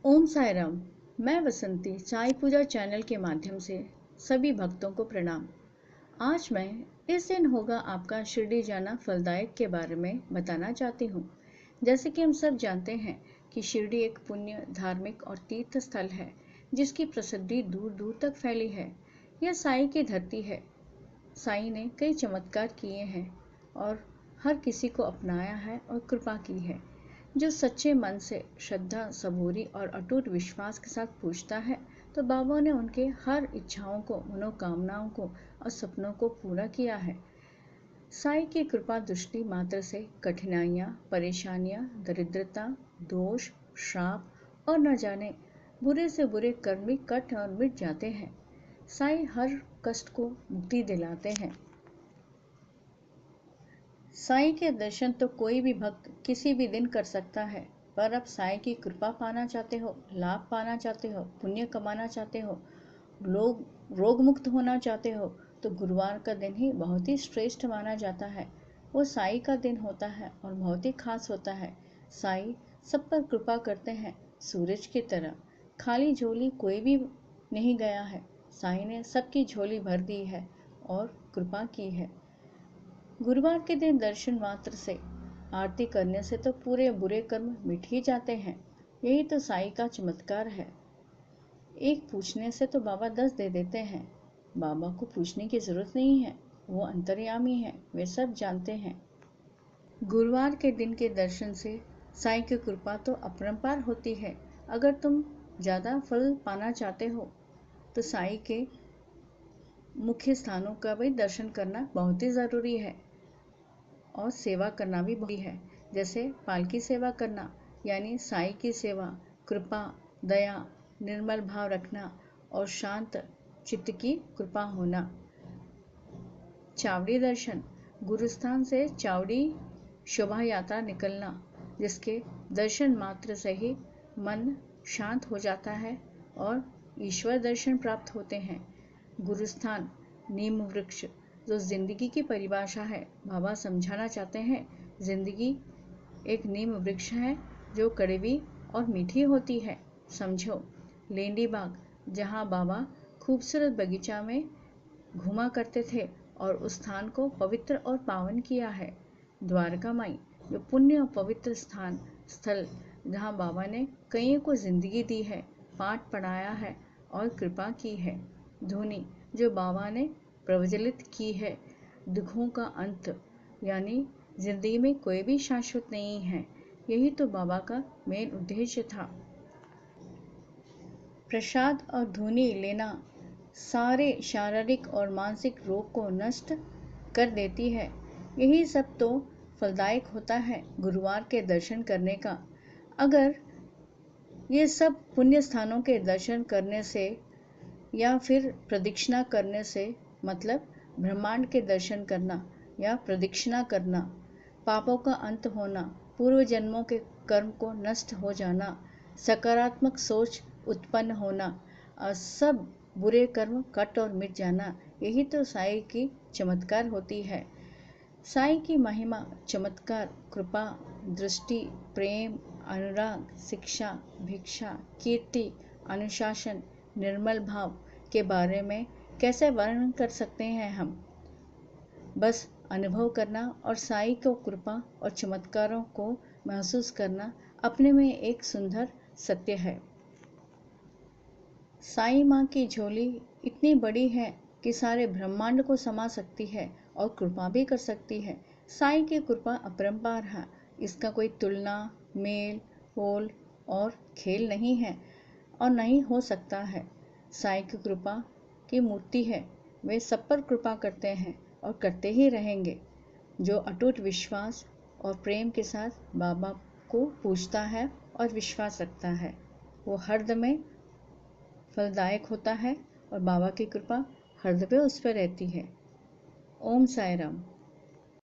ओम साई राम। मैं वसंती साई पूजा चैनल के माध्यम से सभी भक्तों को प्रणाम। आज मैं इस दिन होगा आपका शिरडी जाना फलदायक के बारे में बताना चाहती हूँ। जैसे कि हम सब जानते हैं कि शिरडी एक पुण्य, धार्मिक और तीर्थ स्थल है जिसकी प्रसिद्धि दूर दूर तक फैली है। यह साई की धरती है। साई ने कई चमत्कार किए हैं और हर किसी को अपनाया है और कृपा की है। जो सच्चे मन से श्रद्धा, सबूरी और अटूट विश्वास के साथ पूछता है तो बाबा ने उनके हर इच्छाओं को, मनोकामनाओं को और सपनों को पूरा किया है। साई की कृपा दृष्टि मात्र से कठिनाइयाँ, परेशानियाँ, दरिद्रता, दोष, श्राप और न जाने बुरे से बुरे कर्म भी कट और मिट जाते हैं। साई हर कष्ट को मुक्ति दिलाते हैं। साई के दर्शन तो कोई भी भक्त किसी भी दिन कर सकता है, पर अब साई की कृपा पाना चाहते हो, लाभ पाना चाहते हो, पुण्य कमाना चाहते हो, लोग रोग मुक्त होना चाहते हो तो गुरुवार का दिन ही बहुत ही श्रेष्ठ माना जाता है। वो साई का दिन होता है और बहुत ही खास होता है। साई सब पर कृपा करते हैं सूरज की तरह। खाली झोली कोई भी नहीं गया है। साई ने सबकी झोली भर दी है और कृपा की है। गुरुवार के दिन दर्शन मात्र से, आरती करने से तो पूरे बुरे कर्म मिट ही जाते हैं। यही तो साई का चमत्कार है। एक पूछने से तो बाबा 10 दे देते हैं। बाबा को पूछने की जरूरत नहीं है, वो अंतर्यामी है, वे सब जानते हैं। गुरुवार के दिन के दर्शन से साई की कृपा तो अपरंपार होती है। अगर तुम ज़्यादा फल पाना चाहते हो तो साई के मुख्य स्थानों का भी दर्शन करना बहुत ही ज़रूरी है और सेवा करना भी बहुत है। जैसे पालकी सेवा करना, यानी साई की सेवा, कृपा, दया, निर्मल भाव रखना और शांत चित्त की कृपा होना। चावड़ी दर्शन, गुरुस्थान से चावड़ी शोभा यात्रा निकलना, जिसके दर्शन मात्र से ही मन शांत हो जाता है और ईश्वर दर्शन प्राप्त होते हैं। गुरुस्थान, नीम वृक्ष, जो जिंदगी की परिभाषा है, बाबा समझाना चाहते हैं जिंदगी एक नीम वृक्ष है जो कड़वी और मीठी होती है। समझो लेंडी बाग, जहाँ बाबा खूबसूरत बगीचा में घुमा करते थे और उस स्थान को पवित्र और पावन किया है। द्वारका माई, जो पुण्य और पवित्र स्थल जहाँ बाबा ने कईयों को जिंदगी दी है, पाठ पढ़ाया है और कृपा की है। धूनी, जो बाबा ने प्रज्वलित की है। दुखों का अंत, यानी जिंदगी में कोई भी शाश्वत नहीं है। यही तो बाबा का मेन उद्देश्य था। प्रसाद और धूनी लेना सारे शारीरिक और मानसिक रोग को नष्ट कर देती है। यही सब तो फलदायक होता है गुरुवार के दर्शन करने का। अगर ये सब पुण्य स्थानों के दर्शन करने से या फिर प्रदक्षिणा करने से, मतलब ब्रह्मांड के दर्शन करना या प्रदक्षिणा करना, पापों का अंत होना, पूर्व जन्मों के कर्म को नष्ट हो जाना, सकारात्मक सोच उत्पन्न होना और सब बुरे कर्म कट और मिट जाना, यही तो साई की चमत्कार होती है। साई की महिमा, चमत्कार, कृपा, दृष्टि, प्रेम, अनुराग, शिक्षा, भिक्षा, कीर्ति, अनुशासन, निर्मल भाव के बारे में कैसे वर्णन कर सकते हैं हम। बस अनुभव करना और साई को कृपा और चमत्कारों को महसूस करना अपने में एक सुंदर सत्य है। साई माँ की झोली इतनी बड़ी है कि सारे ब्रह्मांड को समा सकती है और कृपा भी कर सकती है। साई की कृपा अपरंपार है, इसका कोई तुलना, मेल, पोल और खेल नहीं है और नहीं हो सकता है। साई की कृपा की मूर्ति है, वे सब पर कृपा करते हैं और करते ही रहेंगे। जो अटूट विश्वास और प्रेम के साथ बाबा को पूजता है और विश्वास रखता है, वो हरदम फलदायक होता है और बाबा की कृपा हरदम उस पर रहती है। ओम साई राम।